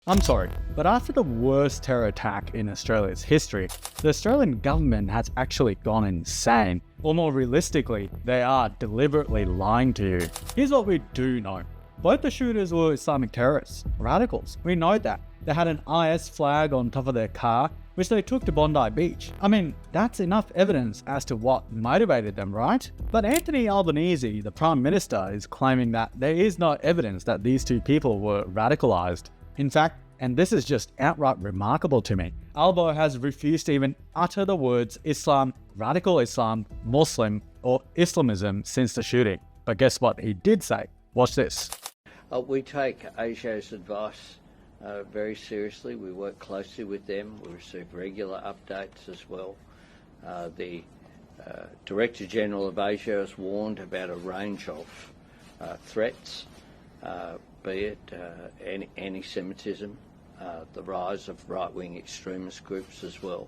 I'm sorry, but after the worst terror attack in Australia's history, the Australian government has actually gone insane. Or more realistically, they are deliberately lying to you. Here's what we do know. Both the shooters were Islamic terrorists, radicals. We know that. They had an IS flag on top of their car, which they took to Bondi Beach. I mean, that's enough evidence as to what motivated them, right? But Anthony Albanese, the Prime Minister, is claiming that there is no evidence that these two people were radicalized. In fact, and this is just outright remarkable to me, Albo has refused to even utter the words Islam, radical Islam, Muslim, or Islamism since the shooting. But guess what he did say? Watch this. We take ASIO's advice very seriously. We work closely with them. We receive regular updates as well. The Director General of ASIO has warned about a range of threats, be it anti-Semitism, the rise of right-wing extremist groups as well.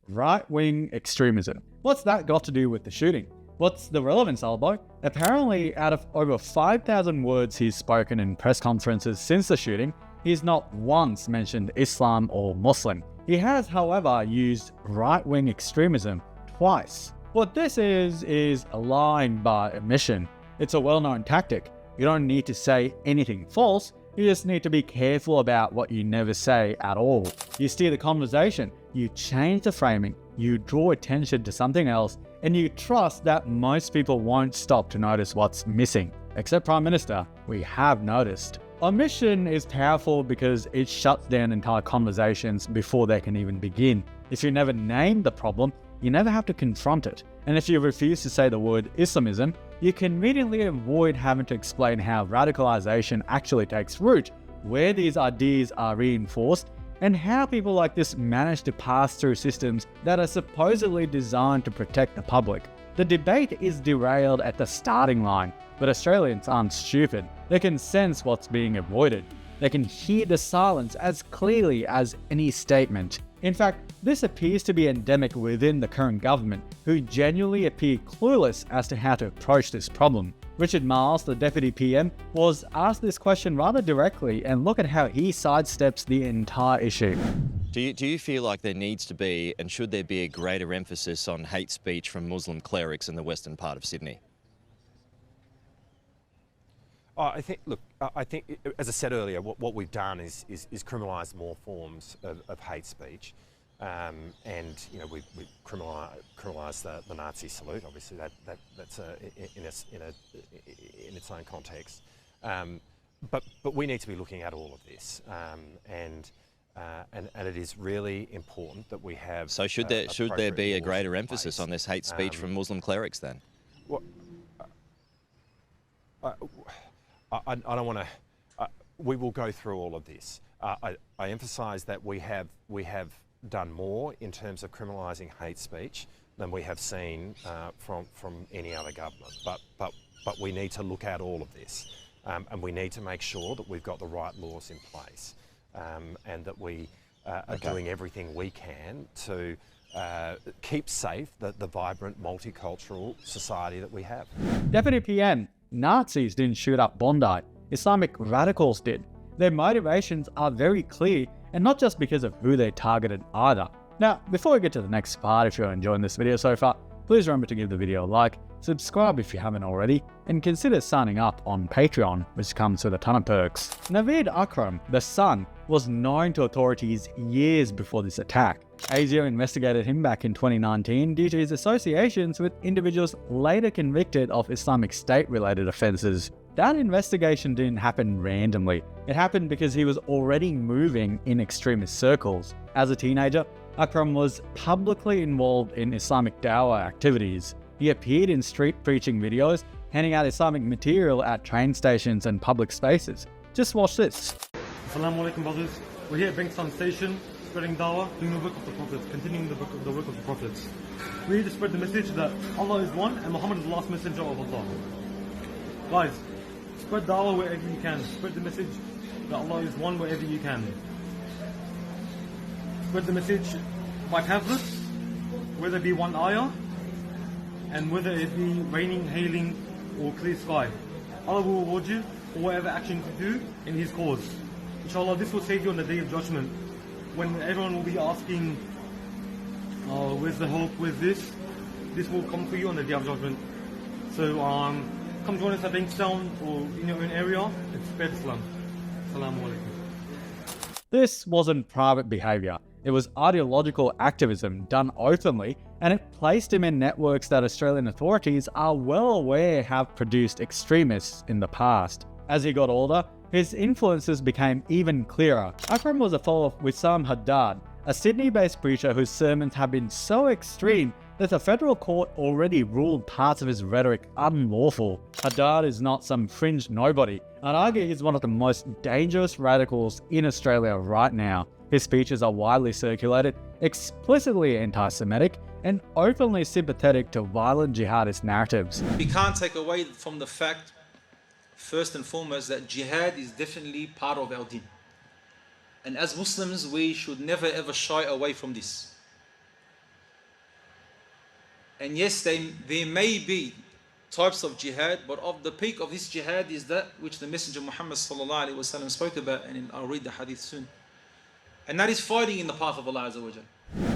Right-wing extremism. What's that got to do with the shooting? What's the relevance, Albo? Apparently, out of over 5,000 words he's spoken in press conferences since the shooting, he's not once mentioned Islam or Muslim. He has, however, used right-wing extremism twice. What this is lying by omission. It's a well-known tactic. You don't need to say anything false, you just need to be careful about what you never say at all. You steer the conversation, you change the framing, you draw attention to something else, and you trust that most people won't stop to notice what's missing. Except Prime Minister, we have noticed. Omission is powerful because it shuts down entire conversations before they can even begin. If you never name the problem, you never have to confront it. And if you refuse to say the word Islamism, you can immediately avoid having to explain how radicalization actually takes root, where these ideas are reinforced, and how people like this manage to pass through systems that are supposedly designed to protect the public. The debate is derailed at the starting line, but Australians aren't stupid. They can sense what's being avoided. They can hear the silence as clearly as any statement. In fact, this appears to be endemic within the current government, who genuinely appear clueless as to how to approach this problem. Richard Marles, the Deputy PM, was asked this question rather directly, and look at how he sidesteps the entire issue. Do you feel like there needs to be, and should there be, a greater emphasis on hate speech from Muslim clerics in the western part of Sydney? I think, as I said earlier, what we've done is criminalise more forms of hate speech, and we criminalise the Nazi salute. Obviously, that's in its own context. But we need to be looking at all of this, and it is really important that we have. So should there be a greater emphasis on this hate speech from Muslim clerics then? Well, I don't want to. We will go through all of this. I emphasise that we have done more in terms of criminalising hate speech than we have seen from any other government. But we need to look at all of this, and we need to make sure that we've got the right laws in place, and that we are doing everything we can to keep safe the vibrant multicultural society that we have. Deputy PM, Nazis didn't shoot up Bondi. Islamic radicals did. Their motivations are very clear, and not just because of who they targeted either. Now, before we get to the next part, if you're enjoying this video so far, please remember to give the video a like, subscribe if you haven't already, and consider signing up on Patreon, which comes with a ton of perks. Naveed Akram, the son, was known to authorities years before this attack. ASIO investigated him back in 2019 due to his associations with individuals later convicted of Islamic State-related offences. That investigation didn't happen randomly. It happened because he was already moving in extremist circles. As a teenager, Akram was publicly involved in Islamic dawah activities. He appeared in street preaching videos, handing out Islamic material at train stations and public spaces. Just watch this. Assalamu alaikum, brothers. We're here at Bankstown Station, spreading dawah, doing the work of the Prophets, continuing the work of the Prophets. We're here to spread the message that Allah is one and Muhammad is the last messenger of Allah. Guys, spread dawah wherever you can. Spread the message that Allah is one wherever you can. Spread the message by pamphlets, whether it be one ayah, and whether it be raining, hailing, or clear sky. Allah will reward you for whatever action you do in His cause. Inshallah, this will save you on the day of judgment. When everyone will be asking, where's the hope, where's this? This will come for you on the day of judgment. So come join us at Bankstown or in your own area and spread Islam. Assalamu alaikum. This wasn't private behavior. It was ideological activism done openly, and it placed him in networks that Australian authorities are well aware have produced extremists in the past. As he got older, his influences became even clearer. Akram was a follower of Wissam Haddad, a Sydney-based preacher whose sermons have been so extreme that the federal court already ruled parts of his rhetoric unlawful. Haddad is not some fringe nobody. I'd argue he's one of the most dangerous radicals in Australia right now. His speeches are widely circulated, explicitly anti-Semitic, and openly sympathetic to violent jihadist narratives. We can't take away from the fact, first and foremost, that jihad is definitely part of our deen. And as Muslims, we should never ever shy away from this. And yes, there may be types of jihad, but of the peak of this jihad is that which the Messenger Muhammad ﷺ spoke about, and I'll read the hadith soon. And that is fighting in the path of Allah Azza wa Jal.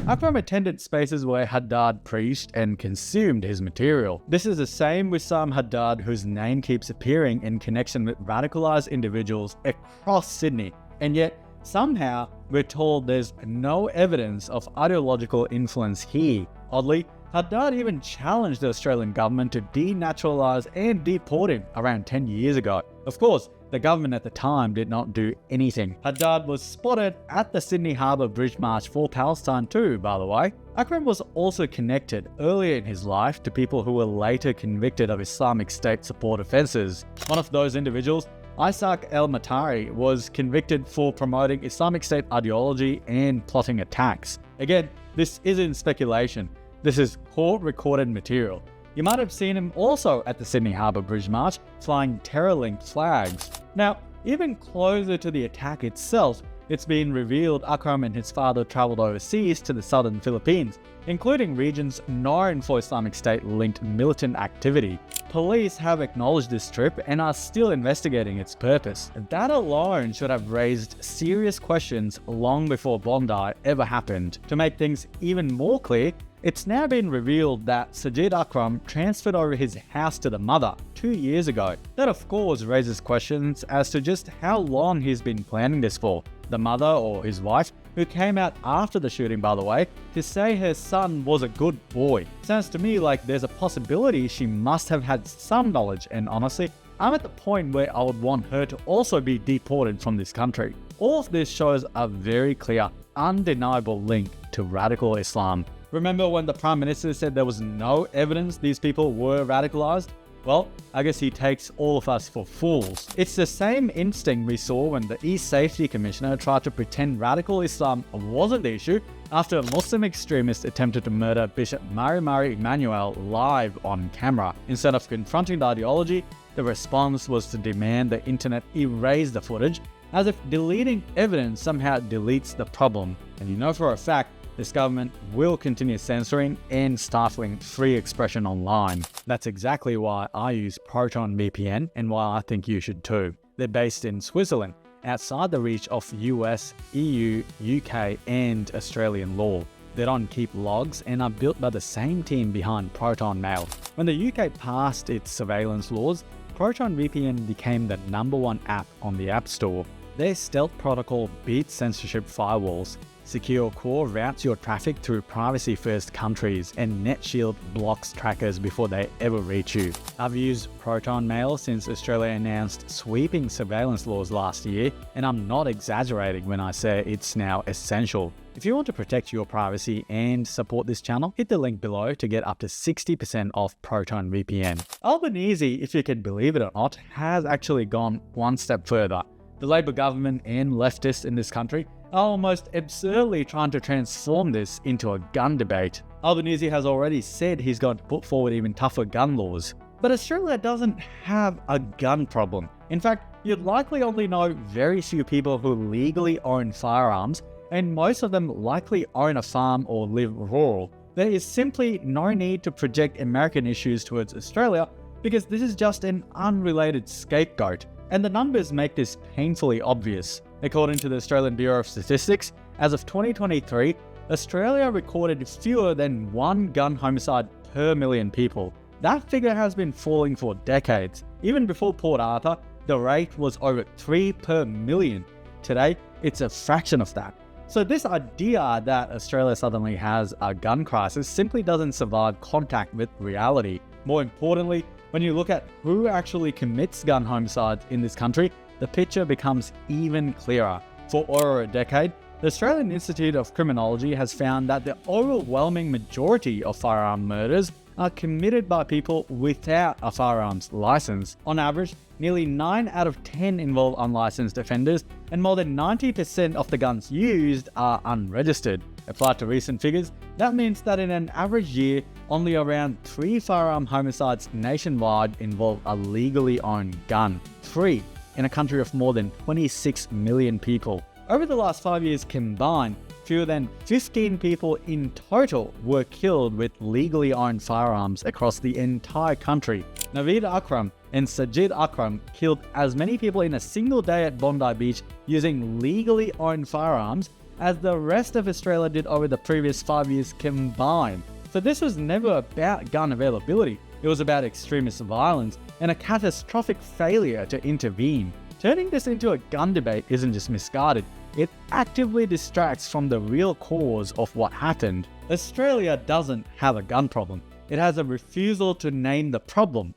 Akram attended spaces where Haddad preached and consumed his material. This is the same Wissam Haddad whose name keeps appearing in connection with radicalized individuals across Sydney, and yet somehow we're told there's no evidence of ideological influence here. Oddly, Haddad even challenged the Australian government to denaturalise and deport him around 10 years ago. Of course, the government at the time did not do anything. Haddad was spotted at the Sydney Harbour Bridge March for Palestine too, by the way. Akram was also connected earlier in his life to people who were later convicted of Islamic State support offences. One of those individuals, Isaac El-Matari, was convicted for promoting Islamic State ideology and plotting attacks. Again, this isn't speculation. This is court-recorded material. You might have seen him also at the Sydney Harbour Bridge March, flying terror-linked flags. Now, even closer to the attack itself, it's been revealed Akram and his father travelled overseas to the southern Philippines, including regions known for Islamic State-linked militant activity. Police have acknowledged this trip and are still investigating its purpose. That alone should have raised serious questions long before Bondi ever happened. To make things even more clear, it's now been revealed that Sajid Akram transferred over his house to the mother 2 years ago. That of course raises questions as to just how long he's been planning this for. The mother, or his wife, who came out after the shooting by the way, to say her son was a good boy. Sounds to me like there's a possibility she must have had some knowledge, and honestly, I'm at the point where I would want her to also be deported from this country. All of this shows a very clear, undeniable link to radical Islam. Remember when the Prime Minister said there was no evidence these people were radicalized? Well, I guess he takes all of us for fools. It's the same instinct we saw when the East Safety Commissioner tried to pretend radical Islam wasn't the issue after a Muslim extremist attempted to murder Bishop Mari Emmanuel live on camera. Instead of confronting the ideology, the response was to demand the internet erase the footage, as if deleting evidence somehow deletes the problem. And you know for a fact, this government will continue censoring and stifling free expression online. That's exactly why I use Proton VPN and why I think you should too. They're based in Switzerland, outside the reach of US, EU, UK and Australian law. They don't keep logs and are built by the same team behind Proton Mail. When the UK passed its surveillance laws, Proton VPN became the #1 app on the App Store. Their stealth protocol beats censorship firewalls. Secure Core routes your traffic through privacy-first countries, and NetShield blocks trackers before they ever reach you. I've used Proton Mail since Australia announced sweeping surveillance laws last year, and I'm not exaggerating when I say it's now essential. If you want to protect your privacy and support this channel, hit the link below to get up to 60% off Proton VPN. Albanese, if you can believe it or not, has actually gone one step further. The Labor government and leftists in this country are almost absurdly trying to transform this into a gun debate. Albanese has already said he's going to put forward even tougher gun laws. But Australia doesn't have a gun problem. In fact, you'd likely only know very few people who legally own firearms, and most of them likely own a farm or live rural. There is simply no need to project American issues towards Australia because this is just an unrelated scapegoat. And the numbers make this painfully obvious. According to the Australian Bureau of Statistics, as of 2023, Australia recorded fewer than 1 gun homicide per million people. That figure has been falling for decades. Even before Port Arthur, the rate was over 3 per million. Today, it's a fraction of that. So this idea that Australia suddenly has a gun crisis simply doesn't survive contact with reality. More importantly, when you look at who actually commits gun homicides in this country, the picture becomes even clearer. For over a decade, the Australian Institute of Criminology has found that the overwhelming majority of firearm murders are committed by people without a firearms license. On average, nearly 9 out of 10 involve unlicensed offenders, and more than 90% of the guns used are unregistered. Applied to recent figures, that means that in an average year, only around 3 firearm homicides nationwide involve a legally owned gun. 3 in a country of more than 26 million people. Over the last 5 years combined, fewer than 15 people in total were killed with legally owned firearms across the entire country. Naveed Akram and Sajid Akram killed as many people in a single day at Bondi Beach using legally owned firearms as the rest of Australia did over the previous 5 years combined. So this was never about gun availability, it was about extremist violence and a catastrophic failure to intervene. Turning this into a gun debate isn't just misguided, it actively distracts from the real cause of what happened. Australia doesn't have a gun problem. It has a refusal to name the problem.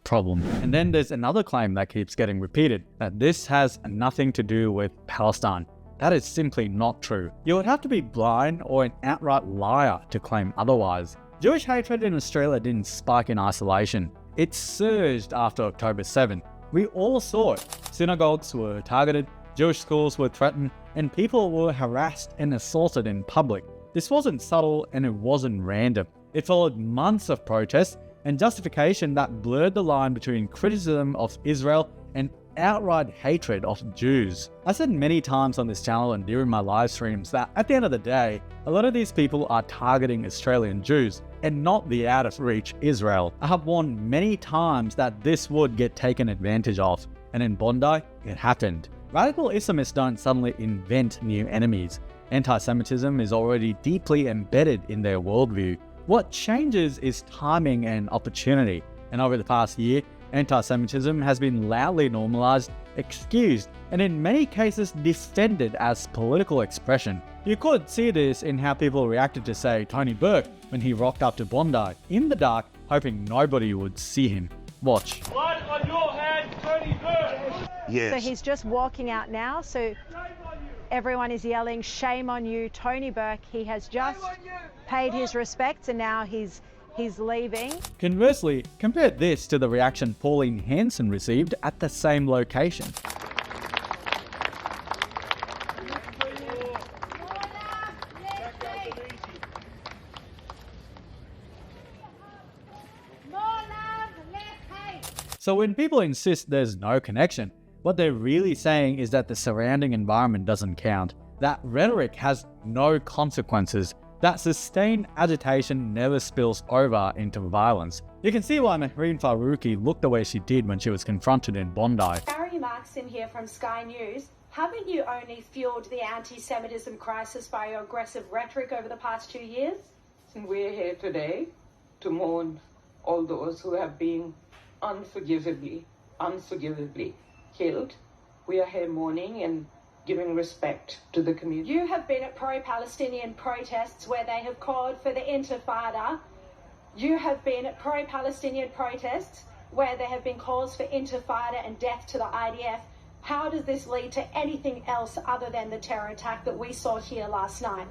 And then there's another claim that keeps getting repeated, that this has nothing to do with Palestine. That is simply not true. You would have to be blind or an outright liar to claim otherwise. Jewish hatred in Australia didn't spike in isolation. It surged after October 7. We all saw it. Synagogues were targeted, Jewish schools were threatened, and people were harassed and assaulted in public. This wasn't subtle and it wasn't random. It followed months of protests and justification that blurred the line between criticism of Israel and outright hatred of Jews. I said many times on this channel and during my live streams that at the end of the day, a lot of these people are targeting Australian Jews and not the out-of-reach Israel. I have warned many times that this would get taken advantage of, and in Bondi, it happened. Radical Islamists don't suddenly invent new enemies. Antisemitism is already deeply embedded in their worldview. What changes is timing and opportunity, and over the past year, antisemitism has been loudly normalized, excused, and in many cases defended as political expression. You could see this in how people reacted to, say, Tony Burke when he rocked up to Bondi, in the dark, hoping nobody would see him. Watch. Blood on your hands, Tony Burke! Yes. So he's just walking out now, so everyone is yelling, "Shame on you, Tony Burke." He has just paid his respects and now he's leaving. Conversely, compare this to the reaction Pauline Hanson received at the same location. So when people insist there's no connection, what they're really saying is that the surrounding environment doesn't count, that rhetoric has no consequences, that sustained agitation never spills over into violence. You can see why Mehreen Faruqi looked the way she did when she was confronted in Bondi. Barry Markson here from Sky News. Haven't you only fueled the anti-Semitism crisis by your aggressive rhetoric over the past 2 years? We're here today to mourn all those who have been unforgivably killed. We are here mourning and giving respect to the community. You have been at pro-Palestinian protests where they have called for the intifada. You have been at pro-Palestinian protests where there have been calls for intifada and death to the IDF. How does this lead to anything else other than the terror attack that we saw here last night?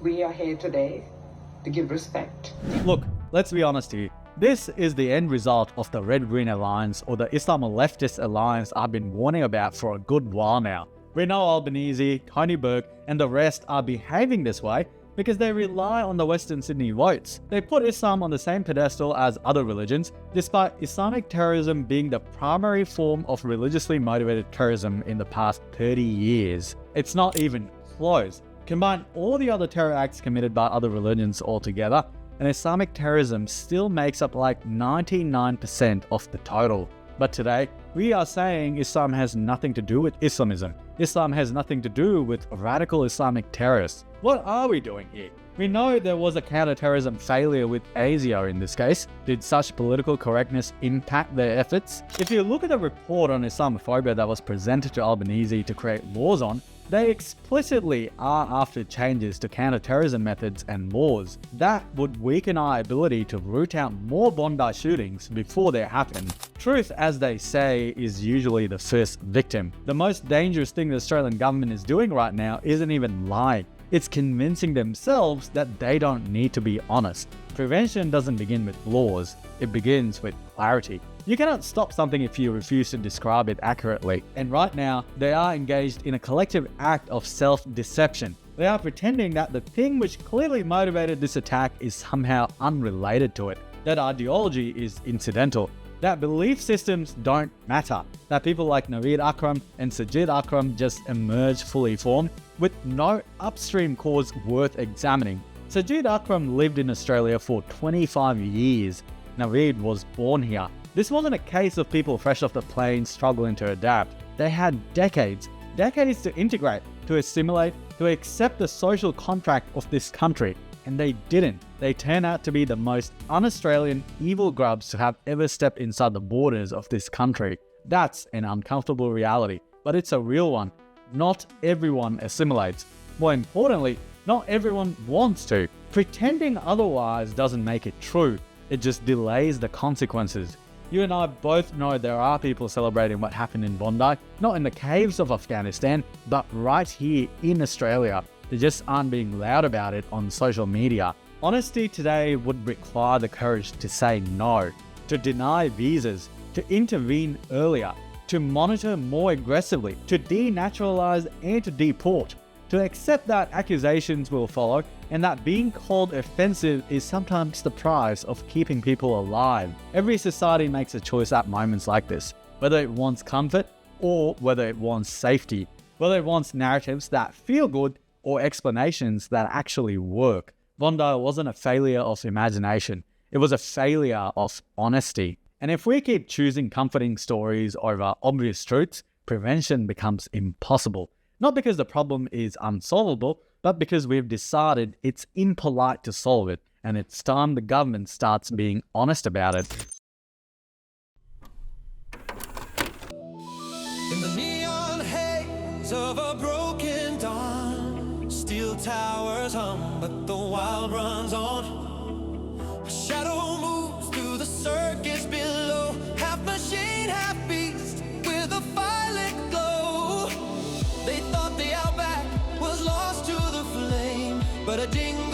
We are here today to give respect. Look, let's be honest here. This is the end result of the Red-Green Alliance, or the Islamo-Leftist Alliance I've been warning about for a good while now. We know Albanese, Tony Burke, and the rest are behaving this way because they rely on the Western Sydney votes. They put Islam on the same pedestal as other religions, despite Islamic terrorism being the primary form of religiously motivated terrorism in the past 30 years. It's not even close. Combine all the other terror acts committed by other religions altogether, and Islamic terrorism still makes up like 99% of the total. But today, we are saying Islam has nothing to do with Islamism. Islam has nothing to do with radical Islamic terrorists. What are we doing here? We know there was a counterterrorism failure with ASIO in this case. Did such political correctness impact their efforts? If you look at the report on Islamophobia that was presented to Albanese to create laws on, they explicitly are after changes to counterterrorism methods and laws that would weaken our ability to root out more Bondi shootings before they happen. Truth, as they say, is usually the first victim. The most dangerous thing the Australian government is doing right now isn't even lying. It's convincing themselves that they don't need to be honest. Prevention doesn't begin with laws, it begins with clarity. You cannot stop something if you refuse to describe it accurately. And right now, they are engaged in a collective act of self-deception. They are pretending that the thing which clearly motivated this attack is somehow unrelated to it, that ideology is incidental, that belief systems don't matter, that people like Naveed Akram and Sajid Akram just emerge fully formed with no upstream cause worth examining. Sajid Akram lived in Australia for 25 years. Naveed was born here. This wasn't a case of people fresh off the plane struggling to adapt. They had decades to integrate, to assimilate, to accept the social contract of this country. And they didn't. They turned out to be the most un-Australian evil grubs to have ever stepped inside the borders of this country. That's an uncomfortable reality, but it's a real one. Not everyone assimilates. More importantly, not everyone wants to. Pretending otherwise doesn't make it true. It just delays the consequences. You and I both know there are people celebrating what happened in Bondi, not in the caves of Afghanistan, but right here in Australia. They just aren't being loud about it on social media. Honesty today would require the courage to say no, to deny visas, to intervene earlier, to monitor more aggressively, to denaturalize and to deport, to accept that accusations will follow and that being called offensive is sometimes the price of keeping people alive. Every society makes a choice at moments like this, whether it wants comfort or whether it wants safety, whether it wants narratives that feel good or explanations that actually work. Bondi wasn't a failure of imagination. It was a failure of honesty. And if we keep choosing comforting stories over obvious truths, prevention becomes impossible. Not because the problem is unsolvable, but because we've decided it's impolite to solve it, and it's time the government starts being honest about it. In the neon haze of a broken dawn, steel towers hum, but the wild runs on. A shadow moves through the circus below, half machine, half beast, with a violet glow. They thought the outback was lost to the flame, but a ding